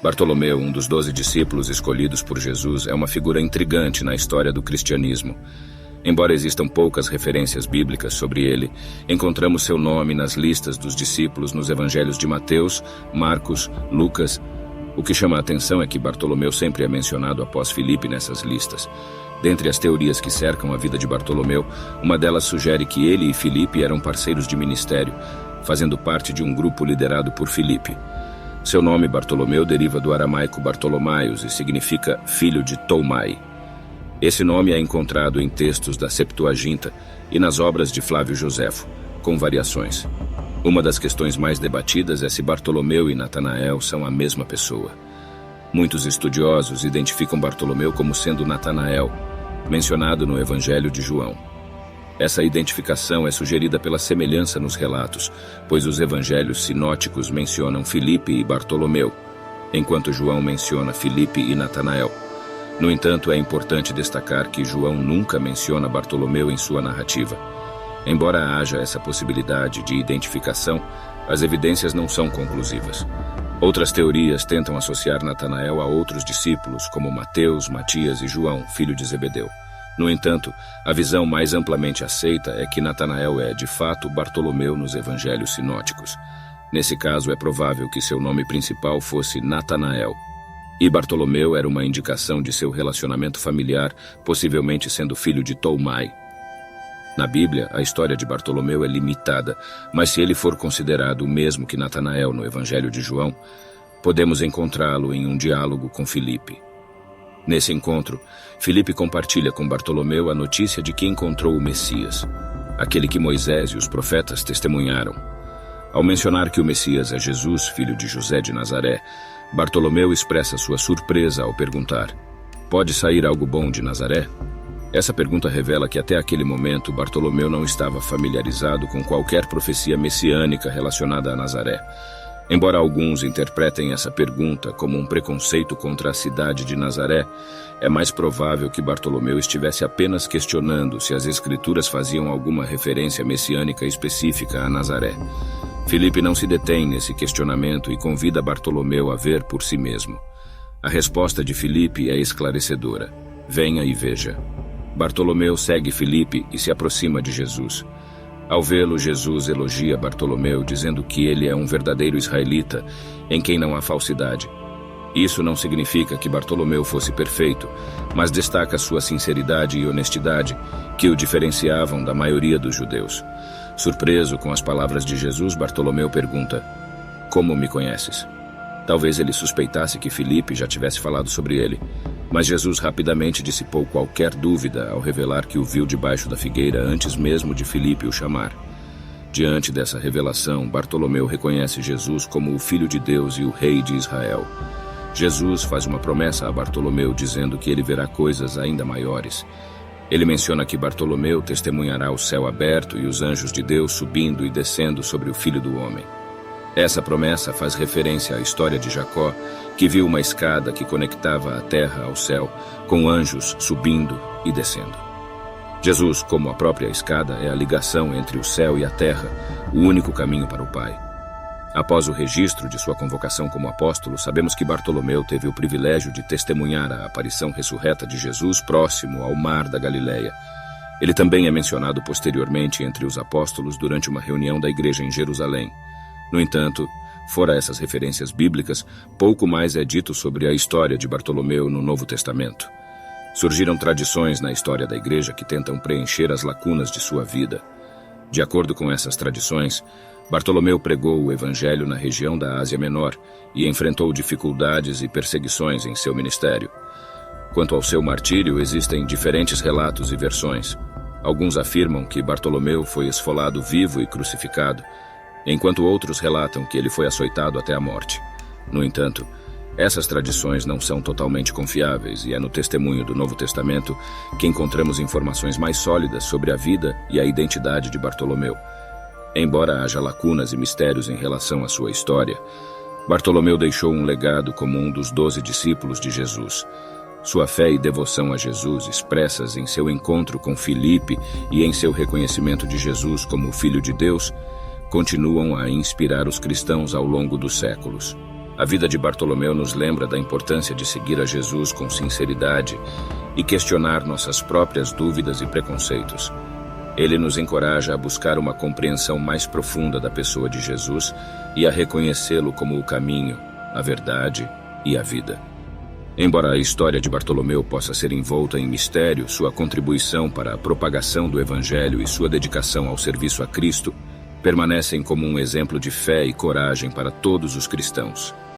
Bartolomeu, um dos 12 discípulos escolhidos por Jesus, é uma figura intrigante na história do cristianismo. Embora existam poucas referências bíblicas sobre ele, encontramos seu nome nas listas dos discípulos nos evangelhos de Mateus, Marcos, Lucas. O que chama a atenção é que Bartolomeu sempre é mencionado após Filipe nessas listas. Dentre as teorias que cercam a vida de Bartolomeu, uma delas sugere que ele e Filipe eram parceiros de ministério, fazendo parte de um grupo liderado por Filipe. Seu nome Bartolomeu deriva do aramaico Bartolomaios e significa filho de Tolmai. Esse nome é encontrado em textos da Septuaginta e nas obras de Flávio Joséfo, com variações. Uma das questões mais debatidas é se Bartolomeu e Natanael são a mesma pessoa. Muitos estudiosos identificam Bartolomeu como sendo Natanael, mencionado no Evangelho de João. Essa identificação é sugerida pela semelhança nos relatos, pois os evangelhos sinóticos mencionam Filipe e Bartolomeu, enquanto João menciona Filipe e Natanael. No entanto, é importante destacar que João nunca menciona Bartolomeu em sua narrativa. Embora haja essa possibilidade de identificação, as evidências não são conclusivas. Outras teorias tentam associar Natanael a outros discípulos, como Mateus, Matias e João, filho de Zebedeu. No entanto, a visão mais amplamente aceita é que Natanael é, de fato, Bartolomeu nos evangelhos sinóticos. Nesse caso, é provável que seu nome principal fosse Natanael. E Bartolomeu era uma indicação de seu relacionamento familiar, possivelmente sendo filho de Tolmai. Na Bíblia, a história de Bartolomeu é limitada, mas se ele for considerado o mesmo que Natanael no Evangelho de João, podemos encontrá-lo em um diálogo com Filipe. Nesse encontro, Filipe compartilha com Bartolomeu a notícia de que encontrou o Messias, aquele que Moisés e os profetas testemunharam. Ao mencionar que o Messias é Jesus, filho de José de Nazaré, Bartolomeu expressa sua surpresa ao perguntar: "Pode sair algo bom de Nazaré?" Essa pergunta revela que até aquele momento Bartolomeu não estava familiarizado com qualquer profecia messiânica relacionada a Nazaré. Embora alguns interpretem essa pergunta como um preconceito contra a cidade de Nazaré, é mais provável que Bartolomeu estivesse apenas questionando se as Escrituras faziam alguma referência messiânica específica a Nazaré. Filipe não se detém nesse questionamento e convida Bartolomeu a ver por si mesmo. A resposta de Filipe é esclarecedora: "Venha e veja." Bartolomeu segue Filipe e se aproxima de Jesus. Ao vê-lo, Jesus elogia Bartolomeu, dizendo que ele é um verdadeiro israelita, em quem não há falsidade. Isso não significa que Bartolomeu fosse perfeito, mas destaca sua sinceridade e honestidade, que o diferenciavam da maioria dos judeus. Surpreso com as palavras de Jesus, Bartolomeu pergunta: "Como me conheces?" Talvez ele suspeitasse que Filipe já tivesse falado sobre ele, mas Jesus rapidamente dissipou qualquer dúvida ao revelar que o viu debaixo da figueira antes mesmo de Filipe o chamar. Diante dessa revelação, Bartolomeu reconhece Jesus como o Filho de Deus e o Rei de Israel. Jesus faz uma promessa a Bartolomeu dizendo que ele verá coisas ainda maiores. Ele menciona que Bartolomeu testemunhará o céu aberto e os anjos de Deus subindo e descendo sobre o Filho do Homem. Essa promessa faz referência à história de Jacó, que viu uma escada que conectava a terra ao céu, com anjos subindo e descendo. Jesus, como a própria escada, é a ligação entre o céu e a terra, o único caminho para o Pai. Após o registro de sua convocação como apóstolo, sabemos que Bartolomeu teve o privilégio de testemunhar a aparição ressurreta de Jesus próximo ao mar da Galileia. Ele também é mencionado posteriormente entre os apóstolos durante uma reunião da igreja em Jerusalém. No entanto, fora essas referências bíblicas, pouco mais é dito sobre a história de Bartolomeu no Novo Testamento. Surgiram tradições na história da igreja que tentam preencher as lacunas de sua vida. De acordo com essas tradições, Bartolomeu pregou o Evangelho na região da Ásia Menor e enfrentou dificuldades e perseguições em seu ministério. Quanto ao seu martírio, existem diferentes relatos e versões. Alguns afirmam que Bartolomeu foi esfolado vivo e crucificado, enquanto outros relatam que ele foi açoitado até a morte. No entanto, essas tradições não são totalmente confiáveis e é no testemunho do Novo Testamento que encontramos informações mais sólidas sobre a vida e a identidade de Bartolomeu. Embora haja lacunas e mistérios em relação à sua história, Bartolomeu deixou um legado como um dos 12 discípulos de Jesus. Sua fé e devoção a Jesus, expressas em seu encontro com Filipe e em seu reconhecimento de Jesus como o Filho de Deus, continuam a inspirar os cristãos ao longo dos séculos. A vida de Bartolomeu nos lembra da importância de seguir a Jesus com sinceridade e questionar nossas próprias dúvidas e preconceitos. Ele nos encoraja a buscar uma compreensão mais profunda da pessoa de Jesus e a reconhecê-lo como o caminho, a verdade e a vida. Embora a história de Bartolomeu possa ser envolta em mistério, sua contribuição para a propagação do Evangelho e sua dedicação ao serviço a Cristo permanecem como um exemplo de fé e coragem para todos os cristãos.